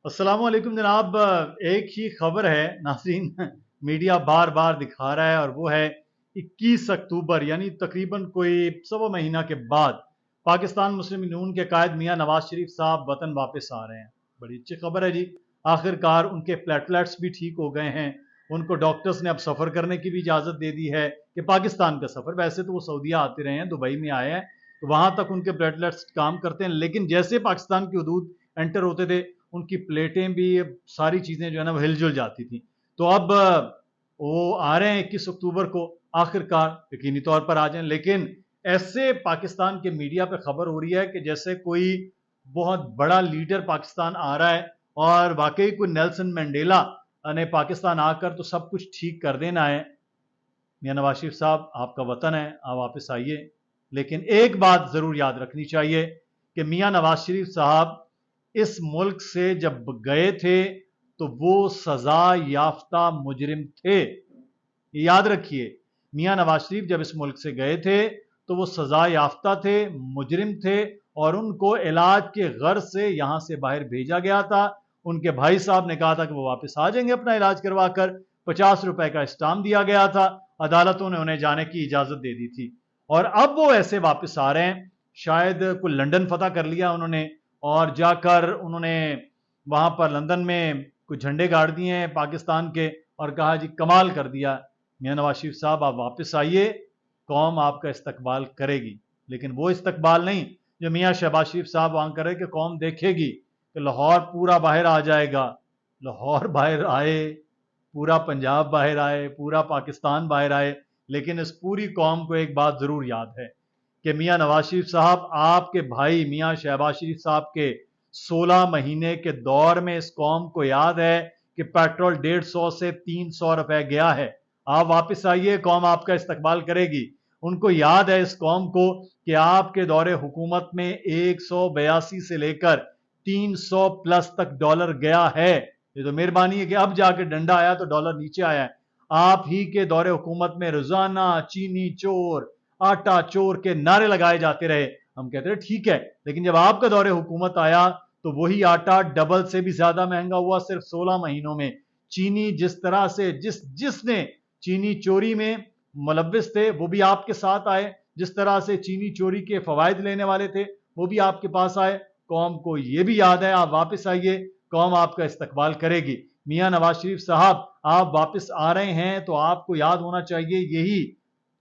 अस्सलाम वालेकुम जनाब। एक ही खबर है नाज़रीन, मीडिया बार बार दिखा रहा है और वो है 21 अक्टूबर यानी तकरीबन कोई सवा महीना के बाद पाकिस्तान मुस्लिम यूनियन के कायद मियां नवाज शरीफ साहब वतन वापस आ रहे हैं। बड़ी अच्छी खबर है जी। आखिरकार उनके प्लेटलेट्स भी ठीक हो गए हैं। उनको डॉक्टर्स ने अब सफ़र करने की भी इजाज़त दे दी है कि पाकिस्तान का सफ़र, वैसे तो वो सऊदीया आते रहे हैं, दुबई में आए हैं, तो वहाँ तक उनके प्लेटलेट्स काम करते हैं, लेकिन जैसे पाकिस्तान की हदूद एंटर होते थे उनकी प्लेटें भी, सारी चीज़ें जो है ना वो हिलजुल जाती थी। तो अब वो आ रहे हैं 21 अक्टूबर को, आखिरकार यकीनी तौर पर आ जाएं, लेकिन ऐसे पाकिस्तान के मीडिया पे खबर हो रही है कि जैसे कोई बहुत बड़ा लीडर पाकिस्तान आ रहा है और वाकई कोई नेल्सन मंडेला ने पाकिस्तान आकर तो सब कुछ ठीक कर देना है। मियां नवाज शरीफ साहब, आपका वतन है, आप वापस आइए, लेकिन एक बात जरूर याद रखनी चाहिए कि मियां नवाज शरीफ साहब इस मुल्क से जब गए थे तो वो सजा याफ्ता मुजरिम थे। याद रखिए, मियां नवाज शरीफ जब इस मुल्क से गए थे तो वो सजा याफ्ता थे, मुजरिम थे, और उनको इलाज के गर्ज से यहां से बाहर भेजा गया था। उनके भाई साहब ने कहा था कि वो वापस आ जाएंगे अपना इलाज करवा कर। 50 रुपए का स्टाम्प दिया गया था, अदालतों ने उन्हें जाने की इजाजत दे दी थी, और अब वो ऐसे वापस आ रहे हैं। शायद कोई लंदन फतह कर लिया उन्होंने और जाकर उन्होंने वहां पर लंदन में कुछ झंडे गाड़ दिए हैं पाकिस्तान के और कहा जी कमाल कर दिया। मियां नवाज शरीफ साहब, आप वापस आइए, कौम आपका इस्तकबाल करेगी, लेकिन वो इस्तकबाल नहीं जो मियां शहबाज शरीफ साहब वहां करे कि कौम देखेगी कि लाहौर पूरा बाहर आ जाएगा। लाहौर बाहर आए, पूरा पंजाब बाहर आए, पूरा पाकिस्तान बाहर आए, लेकिन इस पूरी कौम को एक बात जरूर याद है कि मियां नवाज शरीफ साहब, आपके भाई मियां शहबाज शरीफ साहब के 16 महीने के दौर में इस कौम को याद है कि पेट्रोल 150 से 300 रुपए गया है। आप वापस आइए, कौम आपका इस्तकबाल करेगी। उनको याद है इस कौम को कि आपके दौरे हुकूमत में 182 से लेकर 300 प्लस तक डॉलर गया है। ये तो मेहरबानी है कि अब जाके डंडा आया तो डॉलर नीचे आया है। आप ही के दौरे हुकूमत में रोजाना चीनी चोर, आटा चोर के नारे लगाए जाते रहे। हम कहते रहे ठीक है, लेकिन जब आपका दौरे हुकूमत आया तो वही आटा डबल से भी ज्यादा महंगा हुआ सिर्फ 16 महीनों में। चीनी जिस तरह से जिसने चीनी चोरी में मुलव्विस थे वो भी आपके साथ आए, जिस तरह से चीनी चोरी के फवायद लेने वाले थे वो भी आपके पास आए। कौम को यह भी याद है, आप वापस आइए, कौम आपका इस्तकबाल करेगी। मियां नवाज शरीफ साहब, आप वापस आ रहे हैं तो आपको याद होना चाहिए यही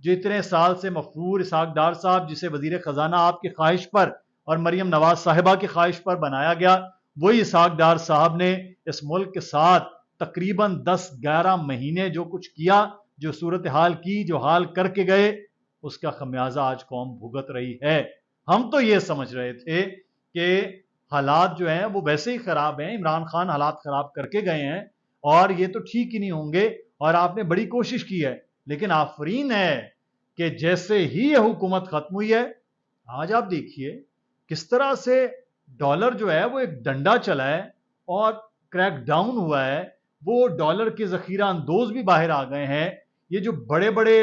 जो इतने साल से मफरूर इसहाक डार साहब, जिसे वजीर खजाना आपकी ख्वाहिश पर और मरियम नवाज साहिबा की ख्वाहिश पर बनाया गया, वही इसहाक डार साहब ने इस मुल्क के साथ तकरीबन 10-11 महीने जो कुछ किया, जो सूरत हाल की, जो हाल करके गए, उसका खमियाजा आज कौम भुगत रही है। हम तो ये समझ रहे थे कि हालात जो हैं वो वैसे ही खराब हैं, इमरान खान हालात खराब करके गए हैं और ये तो ठीक ही नहीं होंगे, और आपने बड़ी कोशिश की है, लेकिन आफरीन है कि जैसे ही यह हुकूमत खत्म हुई है, आज आप देखिए किस तरह से डॉलर जो है वो एक डंडा चला है और क्रैक डाउन हुआ है। वो डॉलर के जखीरा अंदोज भी बाहर आ गए हैं। ये जो बड़े बड़े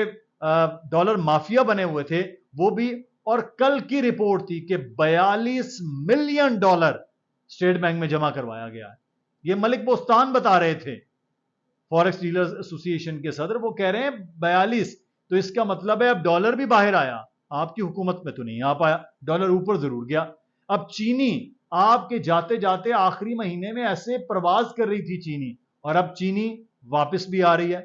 डॉलर माफिया बने हुए थे वो भी, और कल की रिपोर्ट थी कि 42 मिलियन डॉलर स्टेट बैंक में जमा करवाया गया है। ये मलिक बोस्तान बता रहे थे, फॉरेक्स डीलर्स एसोसिएशन के सदर, वो कह रहे हैं 42, तो इसका मतलब है अब डॉलर भी बाहर आया। आपकी हुकूमत में तो नहीं आ पाया, डॉलर ऊपर जरूर गया। अब चीनी आपके जाते जाते आखिरी महीने में ऐसे प्रवास कर रही थी चीनी, और अब चीनी वापस भी आ रही है।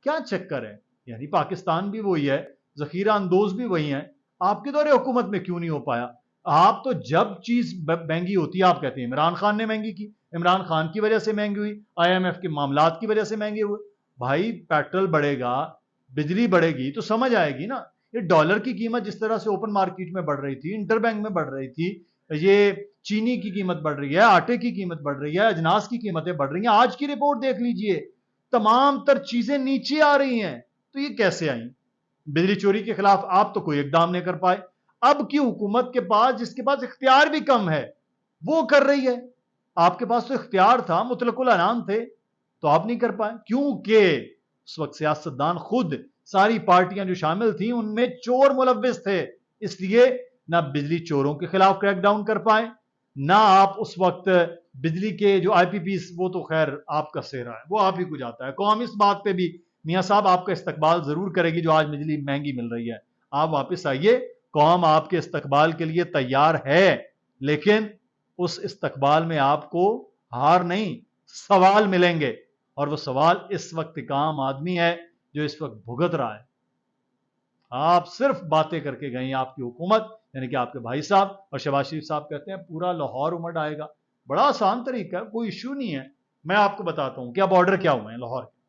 क्या चक्कर है? यानी पाकिस्तान भी वही है, जखीरा अंदोज भी वही है, आपके दौरे हुकूमत में क्यों नहीं हो पाया? आप तो जब चीज महंगी होती है आप कहते हैं इमरान खान ने महंगी की, इमरान खान की वजह से महंगी हुई, IMF के मामलात की वजह से महंगे हुए। भाई पेट्रोल बढ़ेगा, बिजली बढ़ेगी तो समझ आएगी ना। ये डॉलर की कीमत जिस तरह से ओपन मार्केट में बढ़ रही थी, इंटरबैंक में बढ़ रही थी, ये चीनी की कीमत बढ़ रही है, आटे की कीमत बढ़ रही है, अजनास की कीमतें बढ़ रही हैं। आज की रिपोर्ट देख लीजिए, तमाम तर चीजें नीचे आ रही हैं। तो ये कैसे आई? बिजली चोरी के खिलाफ आप तो कोई इकदाम नहीं कर पाए। अब की हुकूमत के पास, जिसके पास इख्तियार भी कम है, वो कर रही है। आपके पास तो इख्तियार था, मुतलकुल अनाम थे, तो आप नहीं कर पाए क्योंकि उस वक्त सियासतदान खुद, सारी पार्टियां जो शामिल थी उनमें चोर मुलव्विस थे, इसलिए ना बिजली चोरों के खिलाफ क्रैकडाउन कर पाए, نہ آپ اس وقت بجلی کے جو آئی پی پیز وہ تو خیر آپ کا سہرا ہے، وہ آپ ہی کو جاتا ہے. قوم اس بات پہ بھی میاں صاحب آپ کا استقبال ضرور کرے گی جو آج بجلی مہنگی مل رہی ہے. آپ واپس آئیے، قوم آپ کے استقبال کے لیے تیار ہے، لیکن اس استقبال میں آپ کو ہار نہیں سوال ملیں گے، اور وہ سوال اس وقت ایک عام آدمی ہے جو اس وقت بھگت رہا ہے. آپ صرف باتیں کر کے گئے، آپ کی حکومت یعنی کہ آپ کے بھائی صاحب اور شہباز شریف صاحب کہتے ہیں پورا لاہور امڑ آئے گا. بڑا آسان طریقہ ہے، کوئی ایشو نہیں ہے. میں آپ کو بتاتا ہوں کہ اب آرڈر کیا ہوئے ہیں لاہور کے.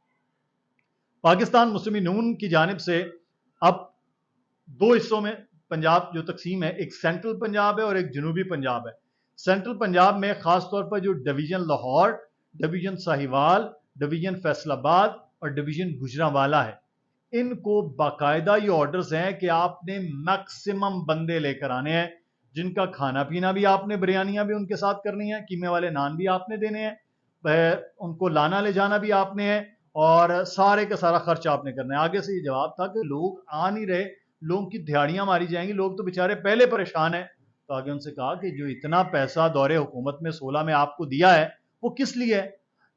پاکستان مسلم نون کی جانب سے اب دو حصوں میں پنجاب جو تقسیم ہے، ایک سینٹرل پنجاب ہے اور ایک جنوبی پنجاب ہے. سینٹرل پنجاب میں خاص طور پر جو division Lahore, division Sahiwal, division Faisal آباد اور ڈویژن گجرانوالہ ہے، ان کو باقاعدہ یہ آرڈرز ہیں کہ آپ نے میکسیمم بندے لے کر آنے ہیں، جن کا کھانا پینا بھی آپ نے بریانیاں بھی ان کے ساتھ کرنی ہیں، قیمے والے نان بھی آپ نے دینے ہیں، ان کو لانا لے جانا بھی آپ نے ہے، اور سارے کا سارا خرچ آپ نے کرنا ہے. آگے سے یہ جواب تھا کہ لوگ آ نہیں رہے، لوگوں کی دہاڑیاں ماری جائیں گی، لوگ تو بیچارے پہلے پریشان ہیں. تو آگے ان سے کہا کہ جو اتنا پیسہ دور حکومت میں 16 میں آپ کو دیا ہے وہ کس لیے ہے؟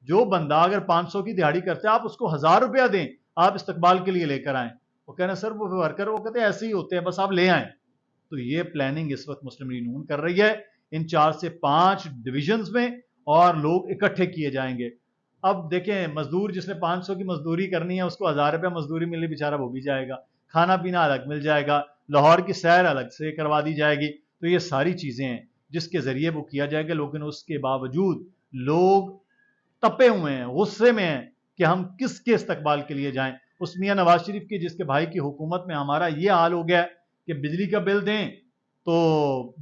جو بندہ اگر 500 کی دہاڑی کرتے آپ اس کو 1000 روپیہ دیں، آپ استقبال کے لیے لے کر آئیں. وہ کہنا سر وہ ورکر وہ کہتے ہیں ایسے ہی ہوتے ہیں، بس آپ لے آئیں. تو یہ پلاننگ اس وقت مسلم لیگ نون کر رہی ہے ان 4 سے 5 ڈویژنز میں، اور لوگ اکٹھے کیے جائیں گے. اب دیکھیں مزدور جس نے 500 کی مزدوری کرنی ہے اس کو 1000 روپیہ مزدوری ملے، بیچارہ وہ بھی جائے گا، کھانا پینا الگ مل جائے گا، لاہور کی سیر الگ سے کروا دی جائے گی. تو یہ ساری چیزیں ہیں جس کے ذریعے وہ کیا جائے گا، لیکن اس کے باوجود لوگ تپے ہوئے ہیں، غصے میں ہیں کہ ہم کس کے استقبال کے لیے جائیں. اس میاں نواز شریف کی جس کے بھائی کی حکومت میں ہمارا یہ حال ہو گیا کہ بجلی کا بل دیں تو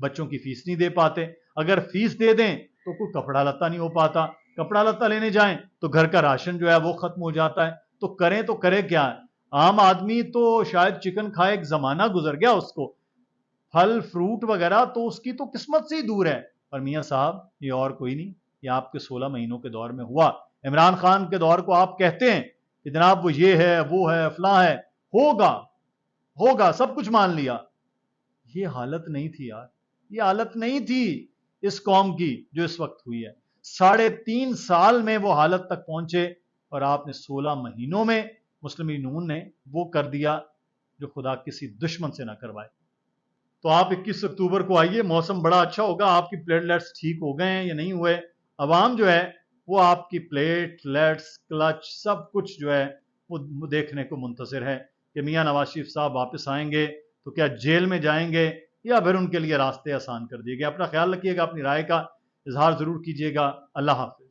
بچوں کی فیس نہیں دے پاتے، اگر فیس دے دیں تو کوئی کپڑا لتا نہیں ہو پاتا، کپڑا لتا لینے جائیں تو گھر کا راشن جو ہے وہ ختم ہو جاتا ہے. تو کرے کیا؟ عام آدمی تو شاید چکن کھائے، ایک زمانہ گزر گیا اس کو، پھل فروٹ وغیرہ تو اس کی تو قسمت سے ہی دور ہے. اور میاں صاحب یہ اور کوئی نہیں، یہ آپ کے 16 مہینوں کے دور میں ہوا. عمران خان کے دور کو آپ کہتے ہیں کہ جناب وہ یہ ہے وہ ہے فلاں ہے، ہوگا سب کچھ مان لیا. یہ حالت نہیں تھی یار، یہ حالت نہیں تھی اس قوم کی جو اس وقت ہوئی ہے. 3.5 سال میں وہ حالت تک پہنچے، اور آپ نے 16 مہینوں میں مسلم لیگ نون نے وہ کر دیا جو خدا کسی دشمن سے نہ کروائے. تو آپ 21 اکتوبر کو آئیے، موسم بڑا اچھا ہوگا، آپ کی پلیٹلیٹس ٹھیک ہو گئے ہیں یا نہیں ہوئے. عوام جو ہے وہ آپ کی پلیٹلیٹس کلچ سب کچھ جو ہے وہ دیکھنے کو منتظر ہے کہ میاں نواز شریف صاحب واپس آئیں گے تو کیا جیل میں جائیں گے یا پھر ان کے لیے راستے آسان کر دیے گئے. اپنا خیال رکھیے گا، اپنی رائے کا اظہار ضرور کیجیے گا. اللہ حافظ.